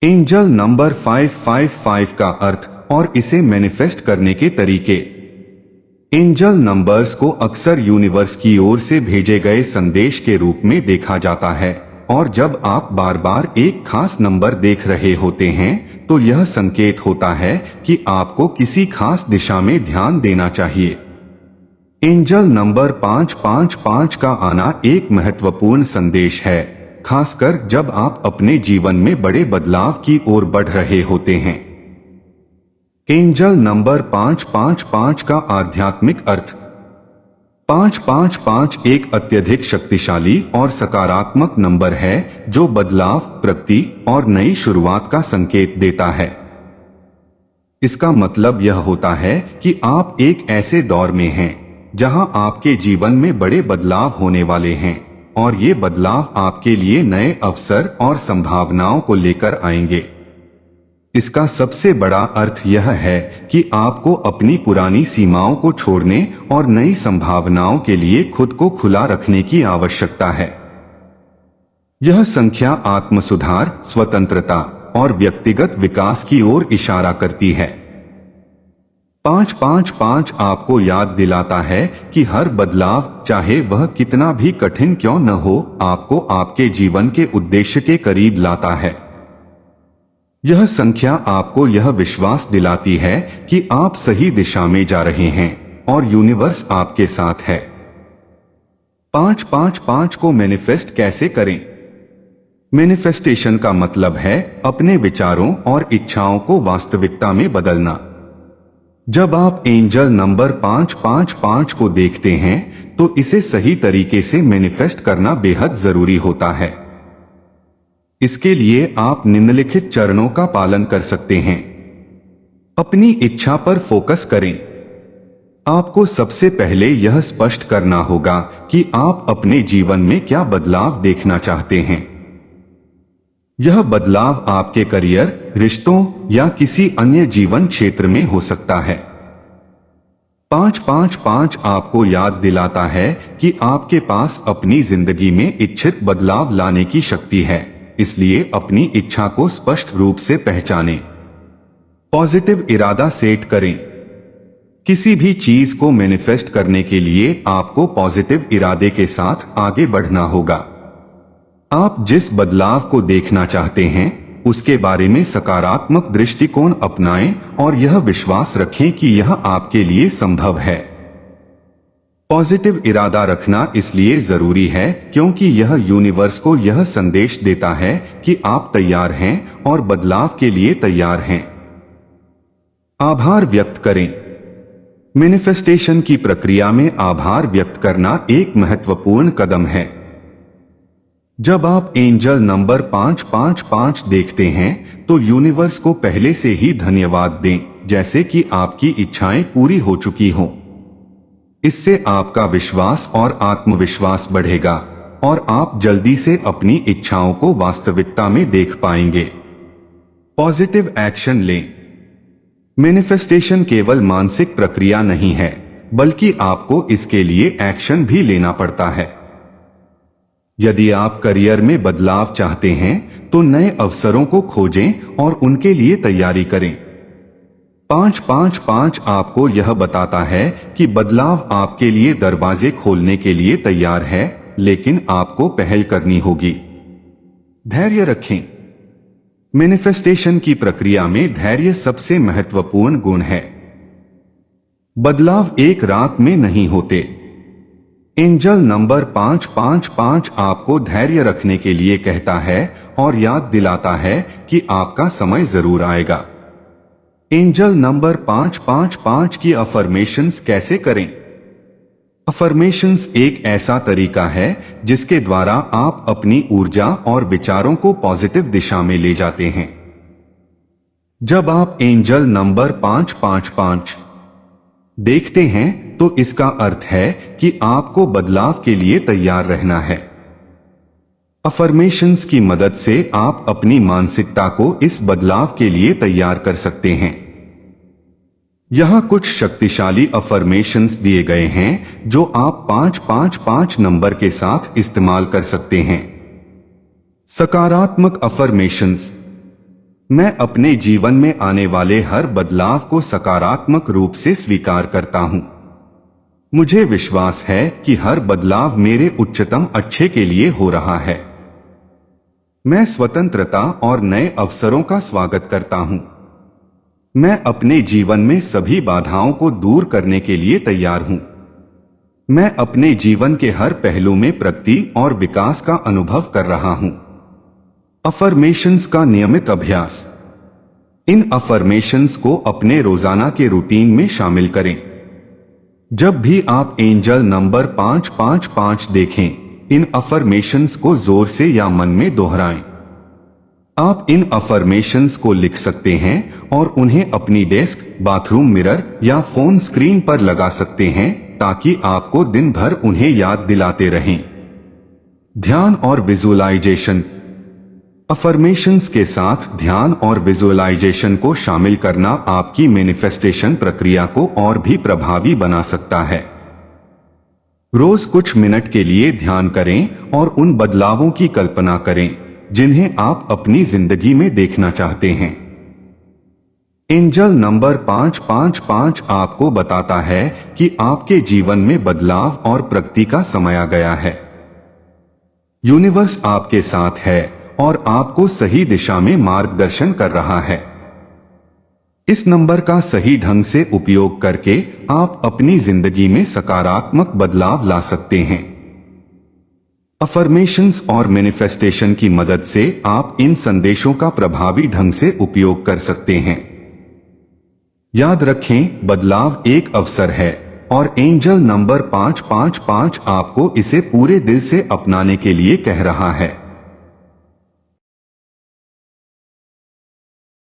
Angel number 555 का अर्थ और इसे मैनिफेस्ट करने के तरीके। एंजल नंबर्स को अक्सर यूनिवर्स की ओर से भेजे गए संदेश के रूप में देखा जाता है, और जब आप बार बार एक खास नंबर देख रहे होते हैं तो यह संकेत होता है कि आपको किसी खास दिशा में ध्यान देना चाहिए। एंजल नंबर 555 का आना एक महत्वपूर्ण संदेश है, खासकर जब आप अपने जीवन में बड़े बदलाव की ओर बढ़ रहे होते हैं। एंजल नंबर 555 का आध्यात्मिक अर्थ। 555 एक अत्यधिक शक्तिशाली और सकारात्मक नंबर है जो बदलाव, प्रगति और नई शुरुआत का संकेत देता है। इसका मतलब यह होता है कि आप एक ऐसे दौर में हैं जहां आपके जीवन में बड़े बदलाव होने वाले हैं, और ये बदलाव आपके लिए नए अवसर और संभावनाओं को लेकर आएंगे। इसका सबसे बड़ा अर्थ यह है कि आपको अपनी पुरानी सीमाओं को छोड़ने और नई संभावनाओं के लिए खुद को खुला रखने की आवश्यकता है। यह संख्या आत्मसुधार, स्वतंत्रता और व्यक्तिगत विकास की ओर इशारा करती है। 555 आपको याद दिलाता है कि हर बदलाव, चाहे वह कितना भी कठिन क्यों न हो, आपको आपके जीवन के उद्देश्य के करीब लाता है। यह संख्या आपको यह विश्वास दिलाती है कि आप सही दिशा में जा रहे हैं और यूनिवर्स आपके साथ है। 555 को मैनिफेस्ट कैसे करें? मैनिफेस्टेशन का मतलब है अपने विचारों और इच्छाओं को वास्तविकता में बदलना। जब आप एंजल नंबर 555 को देखते हैं तो इसे सही तरीके से मैनिफेस्ट करना बेहद जरूरी होता है। इसके लिए आप निम्नलिखित चरणों का पालन कर सकते हैं। अपनी इच्छा पर फोकस करें। आपको सबसे पहले यह स्पष्ट करना होगा कि आप अपने जीवन में क्या बदलाव देखना चाहते हैं। यह बदलाव आपके करियर, रिश्तों या किसी अन्य जीवन क्षेत्र में हो सकता है। 555 आपको याद दिलाता है कि आपके पास अपनी जिंदगी में इच्छित बदलाव लाने की शक्ति है, इसलिए अपनी इच्छा को स्पष्ट रूप से पहचानें। पॉजिटिव इरादा सेट करें। किसी भी चीज को मैनिफेस्ट करने के लिए आपको पॉजिटिव इरादे के साथ आगे बढ़ना होगा। आप जिस बदलाव को देखना चाहते हैं उसके बारे में सकारात्मक दृष्टिकोण अपनाएं और यह विश्वास रखें कि यह आपके लिए संभव है। पॉजिटिव इरादा रखना इसलिए जरूरी है क्योंकि यह यूनिवर्स को यह संदेश देता है कि आप तैयार हैं और बदलाव के लिए तैयार हैं। आभार व्यक्त करें। मैनिफेस्टेशन की प्रक्रिया में आभार व्यक्त करना एक महत्वपूर्ण कदम है। जब आप एंजल नंबर 555 देखते हैं तो यूनिवर्स को पहले से ही धन्यवाद दें, जैसे कि आपकी इच्छाएं पूरी हो चुकी हों। इससे आपका विश्वास और आत्मविश्वास बढ़ेगा और आप जल्दी से अपनी इच्छाओं को वास्तविकता में देख पाएंगे। पॉजिटिव एक्शन लें। मैनिफेस्टेशन केवल मानसिक प्रक्रिया नहीं है, बल्कि आपको इसके लिए एक्शन भी लेना पड़ता है। यदि आप करियर में बदलाव चाहते हैं तो नए अवसरों को खोजें और उनके लिए तैयारी करें। 555 आपको यह बताता है कि बदलाव आपके लिए दरवाजे खोलने के लिए तैयार है, लेकिन आपको पहल करनी होगी। धैर्य रखें। मैनिफेस्टेशन की प्रक्रिया में धैर्य सबसे महत्वपूर्ण गुण है। बदलाव एक रात में नहीं होते। एंजल नंबर 555 आपको धैर्य रखने के लिए कहता है और याद दिलाता है कि आपका समय जरूर आएगा। एंजल नंबर 555 की अफर्मेशंस कैसे करें? अफर्मेशंस एक ऐसा तरीका है जिसके द्वारा आप अपनी ऊर्जा और विचारों को पॉजिटिव दिशा में ले जाते हैं। जब आप एंजल नंबर 555 देखते हैं तो इसका अर्थ है कि आपको बदलाव के लिए तैयार रहना है। अफर्मेशंस की मदद से आप अपनी मानसिकता को इस बदलाव के लिए तैयार कर सकते हैं। यहां कुछ शक्तिशाली अफर्मेशंस दिए गए हैं जो आप 555 नंबर के साथ इस्तेमाल कर सकते हैं। सकारात्मक अफर्मेशंस। मैं अपने जीवन में आने वाले हर बदलाव को सकारात्मक रूप से स्वीकार करता हूं। मुझे विश्वास है कि हर बदलाव मेरे उच्चतम अच्छे के लिए हो रहा है। मैं स्वतंत्रता और नए अवसरों का स्वागत करता हूं। मैं अपने जीवन में सभी बाधाओं को दूर करने के लिए तैयार हूं। मैं अपने जीवन के हर पहलू में प्रगति और विकास का अनुभव कर रहा हूं। अफर्मेशंस का नियमित अभ्यास। इन अफर्मेशंस को अपने रोजाना के रूटीन में शामिल करें। जब भी आप एंजल नंबर 555 देखें, इन अफर्मेशंस को जोर से या मन में दोहराएं। आप इन अफर्मेशंस को लिख सकते हैं और उन्हें अपनी डेस्क, बाथरूम मिरर या फोन स्क्रीन पर लगा सकते हैं ताकि आपको दिन भर उन्हें याद दिलाते रहें। ध्यान और विजुअलाइजेशन। अफर्मेशंस के साथ ध्यान और विजुअलाइजेशन को शामिल करना आपकी मैनिफेस्टेशन प्रक्रिया को और भी प्रभावी बना सकता है। रोज कुछ मिनट के लिए ध्यान करें और उन बदलावों की कल्पना करें जिन्हें आप अपनी जिंदगी में देखना चाहते हैं। एंजल नंबर 555 आपको बताता है कि आपके जीवन में बदलाव और प्रगति का समय आ गया है। यूनिवर्स आपके साथ है और आपको सही दिशा में मार्गदर्शन कर रहा है। इस नंबर का सही ढंग से उपयोग करके आप अपनी जिंदगी में सकारात्मक बदलाव ला सकते हैं। अफर्मेशंस और मैनिफेस्टेशन की मदद से आप इन संदेशों का प्रभावी ढंग से उपयोग कर सकते हैं। याद रखें, बदलाव एक अवसर है और एंजल नंबर 555 आपको इसे पूरे दिल से अपनाने के लिए कह रहा है।